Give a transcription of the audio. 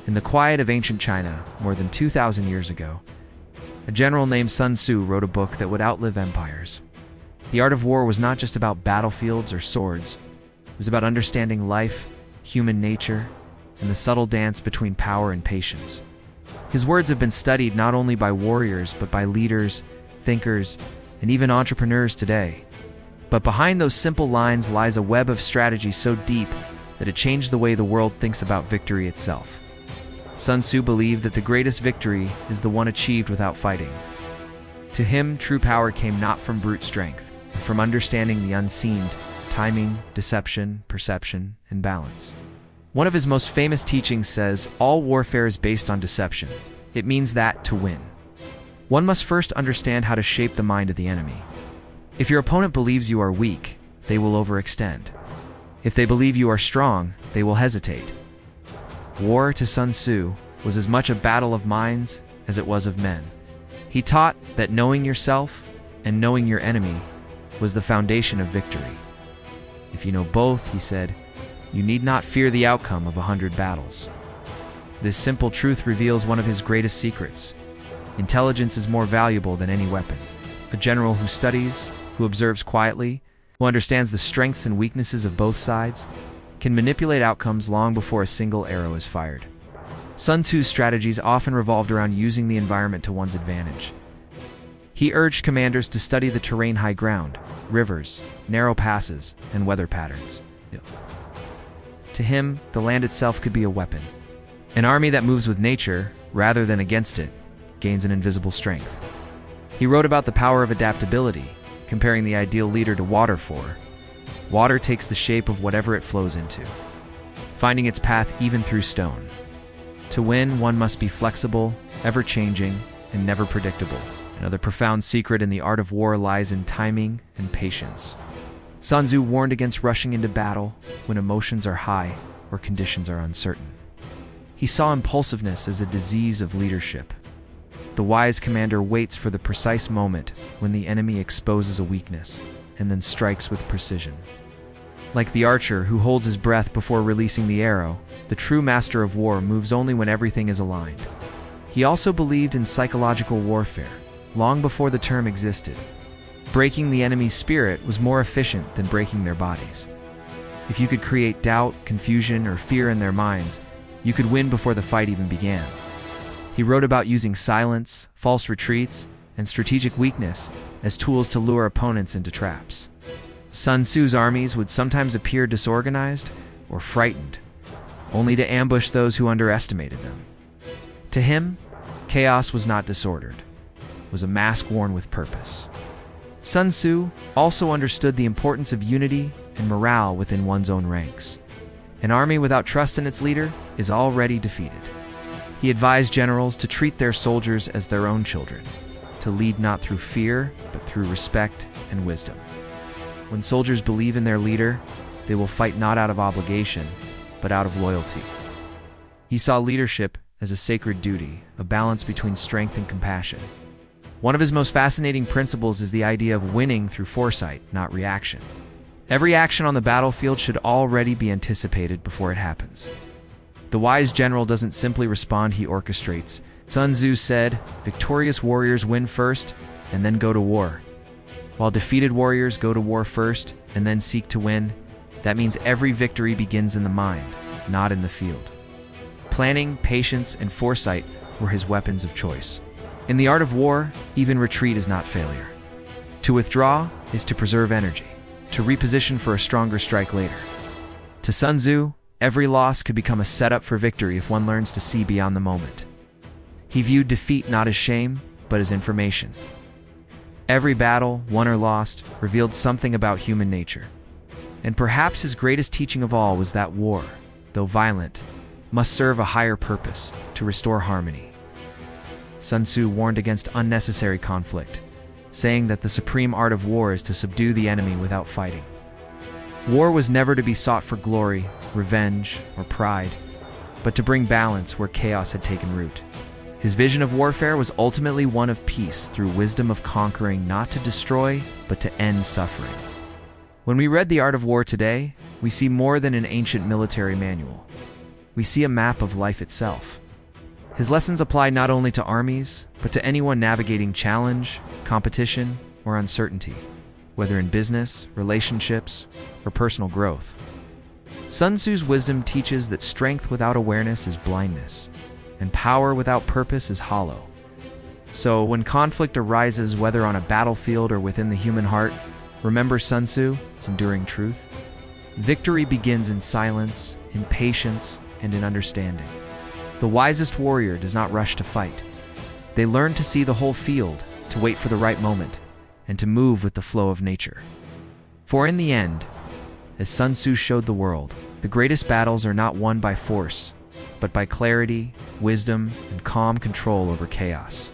In the quiet of ancient China, more than 2,000 years ago, a general named Sun Tzu wrote a book that would outlive empires. The art of war was not just about battlefields or swords. It was about understanding life, human nature, and the subtle dance between power and patience. His words have been studied not only by warriors, but by leaders, thinkers, and even entrepreneurs today. But behind those simple lines lies a web of strategy so deep that it changed the way the world thinks about victory itself. Sun Tzu believed that the greatest victory is the one achieved without fighting. To him, true power came not from brute strength, but from understanding the unseen: timing, deception, perception, and balance. One of his most famous teachings says, "All warfare is based on deception." It means that, to win, one must first understand how to shape the mind of the enemy. If your opponent believes you are weak, they will overextend. If they believe you are strong, they will hesitate. War, to Sun Tzu, was as much a battle of minds as it was of men. He taught that knowing yourself and knowing your enemy was the foundation of victory. If you know both, he said, you need not fear the outcome of 100 battles. This simple truth reveals one of his greatest secrets. Intelligence is more valuable than any weapon. A general who studies, who observes quietly, who understands the strengths and weaknesses of both sides, can manipulate outcomes long before a single arrow is fired. Sun Tzu's strategies often revolved around using the environment to one's advantage. He urged commanders to study the terrain: high ground, rivers, narrow passes, and weather patterns. To him, the land itself could be a weapon. An army that moves with nature, rather than against it, gains an invisible strength. He wrote about the power of adaptability, comparing the ideal leader to water. Water takes the shape of whatever it flows into, finding its path even through stone. To win, one must be flexible, ever-changing, and never predictable. Another profound secret in the art of war lies in timing and patience. Sun Tzu warned against rushing into battle when emotions are high or conditions are uncertain. He saw impulsiveness as a disease of leadership. The wise commander waits for the precise moment when the enemy exposes a weakness and then strikes with precision. Like the archer who holds his breath before releasing the arrow, the true master of war moves only when everything is aligned. He also believed in psychological warfare, long before the term existed. Breaking the enemy's spirit was more efficient than breaking their bodies. If you could create doubt, confusion, or fear in their minds, you could win before the fight even began. He wrote about using silence, false retreats, and strategic weakness as tools to lure opponents into traps. Sun Tzu's armies would sometimes appear disorganized or frightened, only to ambush those who underestimated them. To him, chaos was not disordered. It was a mask worn with purpose. Sun Tzu also understood the importance of unity and morale within one's own ranks. An army without trust in its leader is already defeated. He advised generals to treat their soldiers as their own children, to lead not through fear, but through respect and wisdom. When soldiers believe in their leader, they will fight not out of obligation, but out of loyalty. He saw leadership as a sacred duty, a balance between strength and compassion. One of his most fascinating principles is the idea of winning through foresight, not reaction. Every action on the battlefield should already be anticipated before it happens. The wise general doesn't simply respond, he orchestrates. Sun Tzu said, "Victorious warriors win first and then go to war, while defeated warriors go to war first and then seek to win." That means every victory begins in the mind, not in the field. Planning, patience, and foresight were his weapons of choice. In the art of war, even retreat is not failure. To withdraw is to preserve energy, to reposition for a stronger strike later. To Sun Tzu, every loss could become a setup for victory if one learns to see beyond the moment. He viewed defeat not as shame, but as information. Every battle, won or lost, revealed something about human nature. And perhaps his greatest teaching of all was that war, though violent, must serve a higher purpose, to restore harmony. Sun Tzu warned against unnecessary conflict, saying that the supreme art of war is to subdue the enemy without fighting. War was never to be sought for glory, revenge, or pride, but to bring balance where chaos had taken root. His vision of warfare was ultimately one of peace through wisdom of conquering, not to destroy, but to end suffering. When we read The Art of War today, we see more than an ancient military manual. we see a map of life itself. His lessons apply not only to armies, but to anyone navigating challenge, competition, or uncertainty, whether in business, relationships, or personal growth. Sun Tzu's wisdom teaches that strength without awareness is blindness, and power without purpose is hollow. So, when conflict arises, whether on a battlefield or within the human heart, remember Sun Tzu's enduring truth. Victory begins in silence, in patience, and in understanding. The wisest warrior does not rush to fight. They learn to see the whole field, to wait for the right moment, and to move with the flow of nature. For in the end, as Sun Tzu showed the world, the greatest battles are not won by force, but by clarity, wisdom, and calm control over chaos.